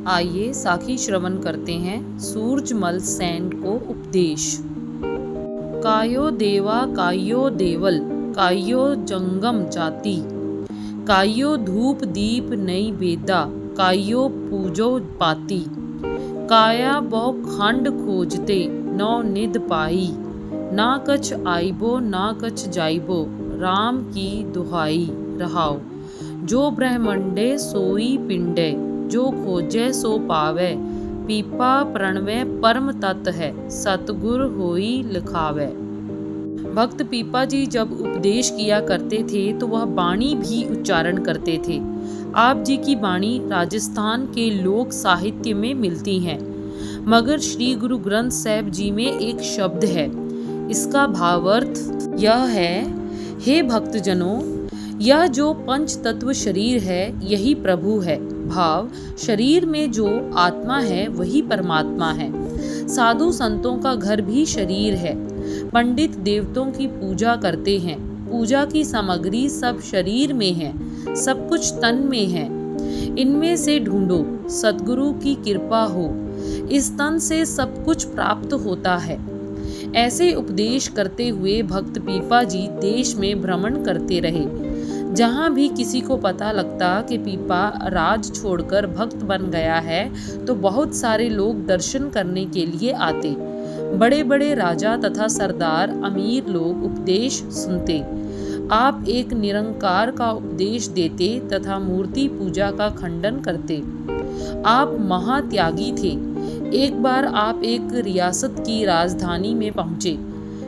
आइए साखी श्रवण करते हैं सूरजमल सेन को उपदेश। कायो देवा कायो देवल कायो जंगम जाति, कायो धूप दीप नई बेदा कायो पूजो पाती, काया बहु खंड खोजते नौ निध पाई, ना कछ आइबो ना कछ जाइबो राम की दुहाई रहाओ। जो ब्रह्मंडे सोई पिंडे जो खोजे सो पावे, पीपा प्रणवे परम तत् है सतगुर होई लिखावे। भक्त पीपा जी जब उपदेश किया करते थे तो वह बाणी भी उच्चारण करते थे। आप जी की बाणी राजस्थान के लोक साहित्य में मिलती हैं, मगर श्री गुरु ग्रंथ साहिब जी में एक शब्द है। इसका भावार्थ यह है, हे भक्तजनों, यह जो पंच तत्व शरीर है यही प्रभु है। भाव, शरीर में जो आत्मा है वही परमात्मा है। साधु संतों का घर भी शरीर है। पंडित देवताओं की पूजा करते हैं। पूजा की सामग्री सब शरीर में है, सब कुछ तन में है। इनमें से ढूंढो, सद्गुरु की कृपा हो, इस तन से सब कुछ प्राप्त होता है। ऐसे उपदेश करते हुए भक्त पीपा जी देश में भ्रमण करते रहे। जहाँ भी किसी को पता लगता कि पीपा राज छोड़कर भक्त बन गया है तो बहुत सारे लोग दर्शन करने के लिए आते। बड़े बड़े राजा तथा सरदार अमीर लोग उपदेश सुनते। आप एक निरंकार का उपदेश देते तथा मूर्ति पूजा का खंडन करते। आप महात्यागी थे। एक बार आप एक रियासत की राजधानी में पहुंचे।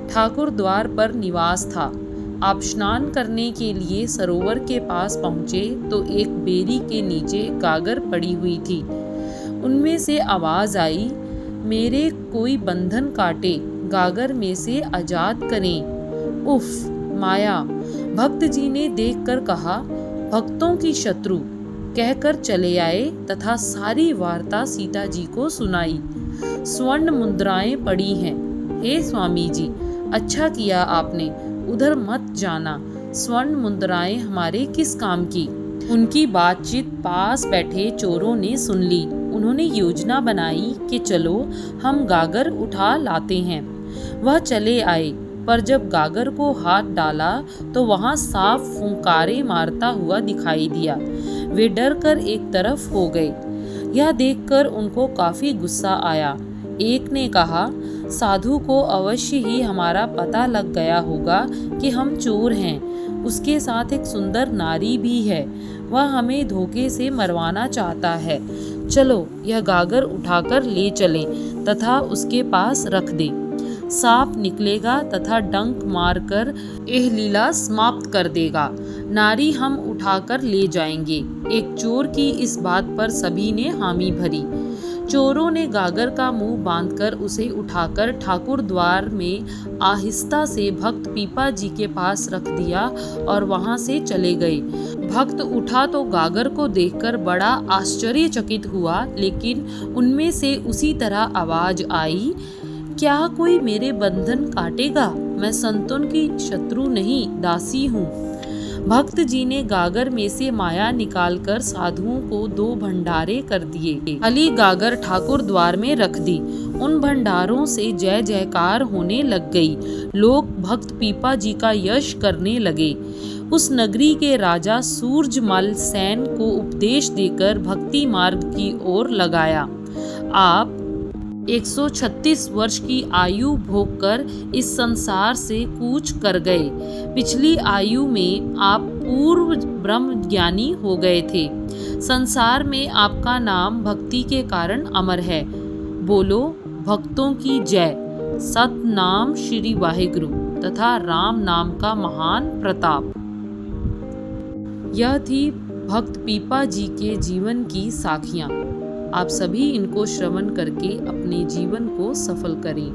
ठाकुर द्वार पर निवास था। आप स्नान करने के लिए सरोवर के पास पहुंचे तो एक बेरी के नीचे गागर पड़ी हुई थी। उनमें से आवाज आई, मेरे कोई बंधन काटे, गागर में से आजाद करें। उफ माया! भक्त जी ने देखकर कहा, भक्तों की शत्रु, कहकर चले आए तथा सारी वार्ता सीता जी को सुनाई। स्वर्ण मुद्राएं पड़ी हैं। हे स्वामी जी, अच्छा किया आपने, उधर मत जाना। स्वर्ण मुद्राएं हमारे किस काम की? उनकी बातचीत पास बैठे चोरों ने सुन ली। उन्होंने योजना बनाई कि चलो हम गागर उठा लाते हैं। वह चले आए, पर जब गागर को हाथ डाला तो वहां साफ फुंकारे मारता हुआ दिखाई दिया। वे डर कर एक तरफ हो गए। यह देखकर उनको काफी गुस्सा आया। एक ने कहा, साधु को अवश्य ही हमारा पता लग गया होगा कि हम चोर हैं। उसके साथ एक सुंदर नारी भी है। वह हमें धोखे से मरवाना चाहता है। चलो यह गागर उठाकर ले चलें तथा उसके पास रख दें। सांप निकलेगा तथा डंक मारकर यह लीला समाप्त कर देगा। नारी हम उठाकर ले जाएंगे। एक चोर की इस बात पर सभी ने हामी भरी। चोरों ने गागर का मुंह बांधकर उसे उठाकर ठाकुर द्वार में आहिस्ता से भक्त पीपा जी के पास रख दिया और वहां से चले गए। भक्त उठा तो गागर को देखकर बड़ा आश्चर्यचकित हुआ, लेकिन उनमें से उसी तरह आवाज आई, क्या कोई मेरे बंधन काटेगा? मैं संतों की शत्रु नहीं, दासी हूँ। भक्त जी ने गागर में से माया निकालकर साधुओं को 2 भंडारे कर दिए। खाली गागर ठाकुर द्वार में रख दी। उन भंडारों से जय जयकार होने लग गई। लोग भक्त पीपा जी का यश करने लगे। उस नगरी के राजा सूरजमल सेन को उपदेश देकर भक्ति मार्ग की ओर लगाया। आप 136 वर्ष की आयु भोगकर इस संसार से कूच कर गए। पिछली आयु में आप पूर्व ब्रह्म ज्ञानी हो गए थे। संसार में आपका नाम भक्ति के कारण अमर है। बोलो भक्तों की जय। सत नाम श्री वाहिगुरु तथा राम नाम का महान प्रताप। यह थी भक्त पीपा जी के जीवन की साखियाँ। आप सभी इनको श्रवण करके अपने जीवन को सफल करें।